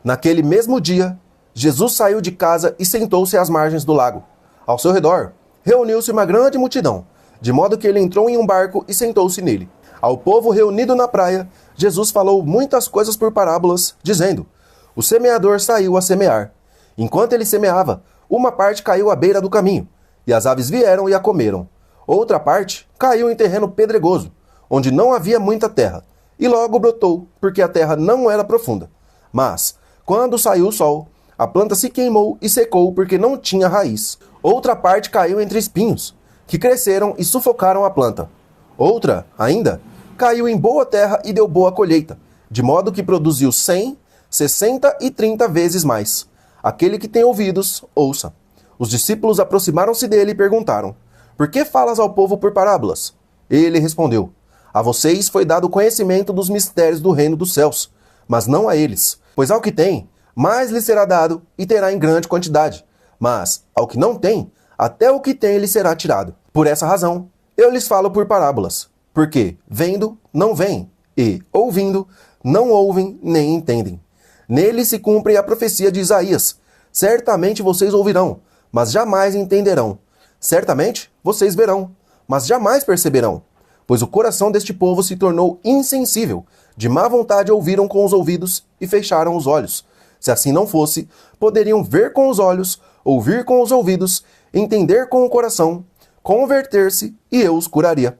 Naquele mesmo dia, Jesus saiu de casa e sentou-se às margens do lago. Ao seu redor, reuniu-se uma grande multidão, de modo que ele entrou em um barco e sentou-se nele. Ao povo reunido na praia, Jesus falou muitas coisas por parábolas, dizendo: O semeador saiu a semear. Enquanto ele semeava, uma parte caiu à beira do caminho, e as aves vieram e a comeram. Outra parte caiu em terreno pedregoso, onde não havia muita terra, e logo brotou, porque a terra não era profunda. Mas, quando saiu o sol, a planta se queimou e secou porque não tinha raiz. Outra parte caiu entre espinhos, que cresceram e sufocaram a planta. Outra, ainda, caiu em boa terra e deu boa colheita, de modo que produziu 100, 60 e 30 vezes mais. Aquele que tem ouvidos, ouça. Os discípulos aproximaram-se dele e perguntaram: Por que falas ao povo por parábolas? Ele respondeu: A vocês foi dado conhecimento dos mistérios do reino dos céus, mas não a eles. Pois ao que tem, mais lhe será dado e terá em grande quantidade. Mas ao que não tem, até o que tem lhe será tirado. Por essa razão, eu lhes falo por parábolas, porque vendo, não veem, e ouvindo, não ouvem nem entendem. Nele se cumpre a profecia de Isaías: Certamente vocês ouvirão, mas jamais entenderão. Certamente vocês verão, mas jamais perceberão. Pois o coração deste povo se tornou insensível, de má vontade ouviram com os ouvidos e fecharam os olhos. Se assim não fosse, poderiam ver com os olhos, ouvir com os ouvidos, entender com o coração, converter-se e eu os curaria.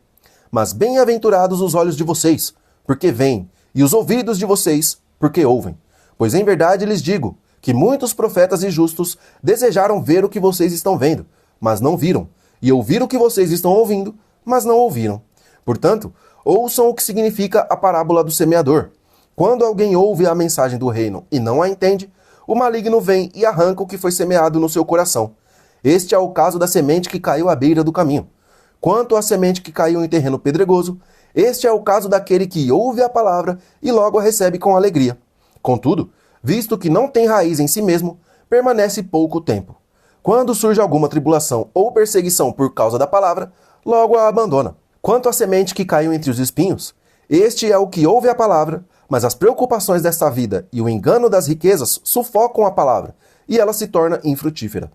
Mas bem-aventurados os olhos de vocês, porque veem, e os ouvidos de vocês, porque ouvem. Pois em verdade lhes digo que muitos profetas e justos desejaram ver o que vocês estão vendo, mas não viram, e ouvir o que vocês estão ouvindo, mas não ouviram. Portanto, ouçam o que significa a parábola do semeador. Quando alguém ouve a mensagem do reino e não a entende, o maligno vem e arranca o que foi semeado no seu coração. Este é o caso da semente que caiu à beira do caminho. Quanto à semente que caiu em terreno pedregoso, este é o caso daquele que ouve a palavra e logo a recebe com alegria. Contudo, visto que não tem raiz em si mesmo, permanece pouco tempo. Quando surge alguma tribulação ou perseguição por causa da palavra, logo a abandona. Quanto à semente que caiu entre os espinhos, este é o que ouve a palavra, mas as preocupações desta vida e o engano das riquezas sufocam a palavra, e ela se torna infrutífera.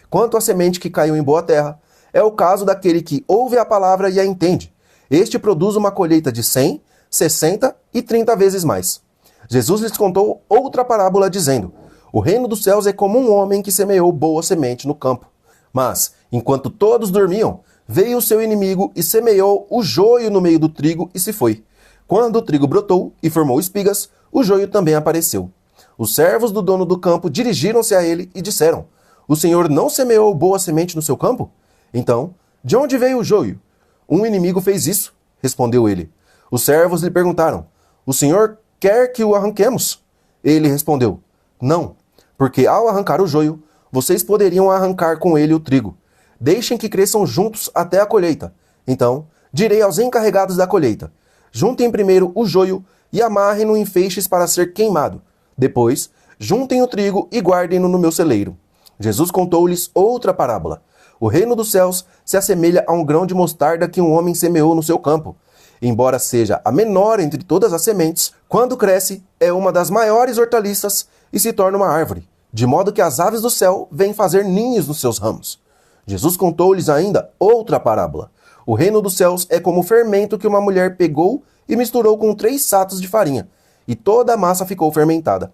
Quanto à semente que caiu em boa terra, é o caso daquele que ouve a palavra e a entende. Este produz uma colheita de 100, 60 e 30 vezes mais. Jesus lhes contou outra parábola dizendo: O reino dos céus é como um homem que semeou boa semente no campo. Mas, enquanto todos dormiam, veio o seu inimigo e semeou o joio no meio do trigo e se foi. Quando o trigo brotou e formou espigas, o joio também apareceu. Os servos do dono do campo dirigiram-se a ele e disseram: O senhor não semeou boa semente no seu campo? Então, de onde veio o joio? Um inimigo fez isso, respondeu ele. Os servos lhe perguntaram: O senhor quer que o arranquemos? Ele respondeu: Não, porque ao arrancar o joio, vocês poderiam arrancar com ele o trigo. Deixem que cresçam juntos até a colheita. Então, direi aos encarregados da colheita: Juntem primeiro o joio e amarrem-no em feixes para ser queimado. Depois, juntem o trigo e guardem-no no meu celeiro. Jesus contou-lhes outra parábola. O reino dos céus se assemelha a um grão de mostarda que um homem semeou no seu campo. Embora seja a menor entre todas as sementes, quando cresce, é uma das maiores hortaliças e se torna uma árvore, de modo que as aves do céu vêm fazer ninhos nos seus ramos. Jesus contou-lhes ainda outra parábola. O reino dos céus é como o fermento que uma mulher pegou e misturou com 3 sacos de farinha, e toda a massa ficou fermentada.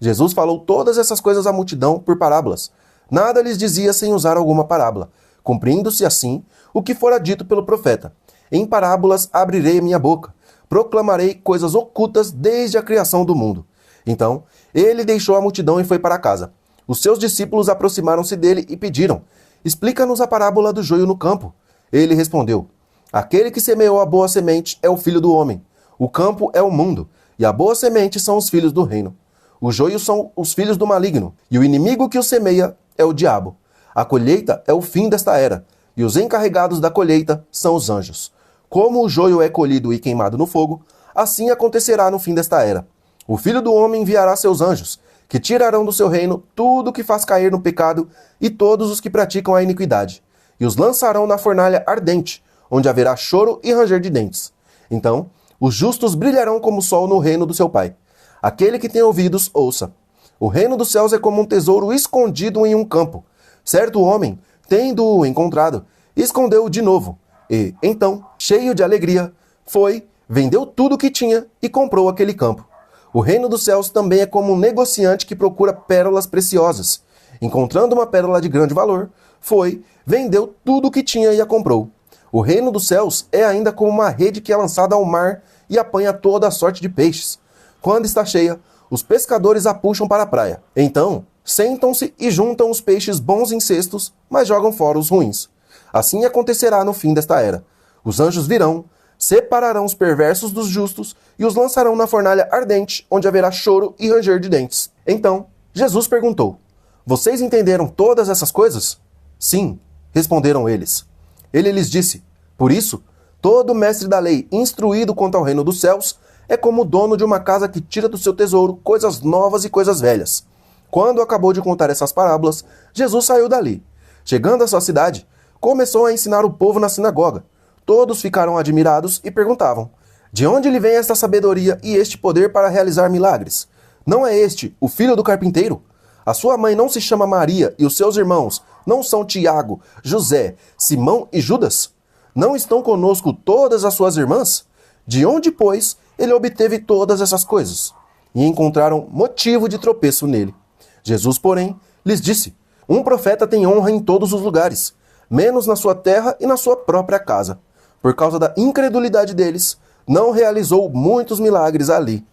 Jesus falou todas essas coisas à multidão por parábolas. Nada lhes dizia sem usar alguma parábola, cumprindo-se assim o que fora dito pelo profeta: Em parábolas abrirei minha boca, proclamarei coisas ocultas desde a criação do mundo. Então, ele deixou a multidão e foi para casa. Os seus discípulos aproximaram-se dele e pediram: Explica-nos a parábola do joio no campo. Ele respondeu: Aquele que semeou a boa semente é o filho do homem. O campo é o mundo, e a boa semente são os filhos do reino. O joio são os filhos do maligno, e o inimigo que o semeia é o diabo. A colheita é o fim desta era, e os encarregados da colheita são os anjos. Como o joio é colhido e queimado no fogo, assim acontecerá no fim desta era. O Filho do Homem enviará seus anjos, que tirarão do seu reino tudo o que faz cair no pecado e todos os que praticam a iniquidade, e os lançarão na fornalha ardente, onde haverá choro e ranger de dentes. Então, os justos brilharão como o sol no reino do seu Pai. Aquele que tem ouvidos, ouça. O reino dos céus é como um tesouro escondido em um campo. Certo homem, tendo-o encontrado, escondeu-o de novo. E, então, cheio de alegria, foi, vendeu tudo o que tinha e comprou aquele campo. O reino dos céus também é como um negociante que procura pérolas preciosas. Encontrando uma pérola de grande valor, foi, vendeu tudo o que tinha e a comprou. O reino dos céus é ainda como uma rede que é lançada ao mar e apanha toda a sorte de peixes. Quando está cheia, os pescadores a puxam para a praia. Então, sentam-se e juntam os peixes bons em cestos, mas jogam fora os ruins. Assim acontecerá no fim desta era. Os anjos virão, separarão os perversos dos justos e os lançarão na fornalha ardente, onde haverá choro e ranger de dentes. Então, Jesus perguntou: Vocês entenderam todas essas coisas? Sim, responderam eles. Ele lhes disse: Por isso, todo mestre da lei, instruído quanto ao reino dos céus, é como o dono de uma casa que tira do seu tesouro coisas novas e coisas velhas. Quando acabou de contar essas parábolas, Jesus saiu dali. Chegando à sua cidade, começou a ensinar o povo na sinagoga. Todos ficaram admirados e perguntavam: De onde lhe vem esta sabedoria e este poder para realizar milagres? Não é este o filho do carpinteiro? A sua mãe não se chama Maria e os seus irmãos não são Tiago, José, Simão e Judas? Não estão conosco todas as suas irmãs? De onde, pois, ele obteve todas essas coisas? E encontraram motivo de tropeço nele. Jesus, porém, lhes disse: Um profeta tem honra em todos os lugares, menos na sua terra e na sua própria casa. Por causa da incredulidade deles, não realizou muitos milagres ali.